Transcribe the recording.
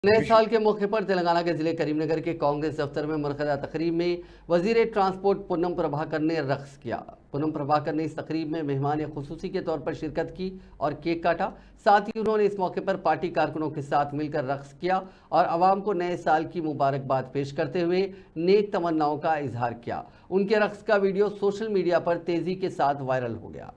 नए साल के मौके पर तेलंगाना के जिले करीमनगर के कांग्रेस दफ्तर में मुनक़दा तकरीब में वज़ीर ट्रांसपोर्ट पूनम प्रभाकर ने रक़्स किया। पूनम प्रभाकर ने इस तकरीब में मेहमान खुसूसी के तौर पर शिरकत की और केक काटा। साथ ही उन्होंने इस मौके पर पार्टी कारकुनों के साथ मिलकर रक़्स किया और आवाम को नए साल की मुबारकबाद पेश करते हुए नेक तमन्नाओं का इजहार किया। उनके रक़्स का वीडियो सोशल मीडिया पर तेजी के साथ वायरल हो गया।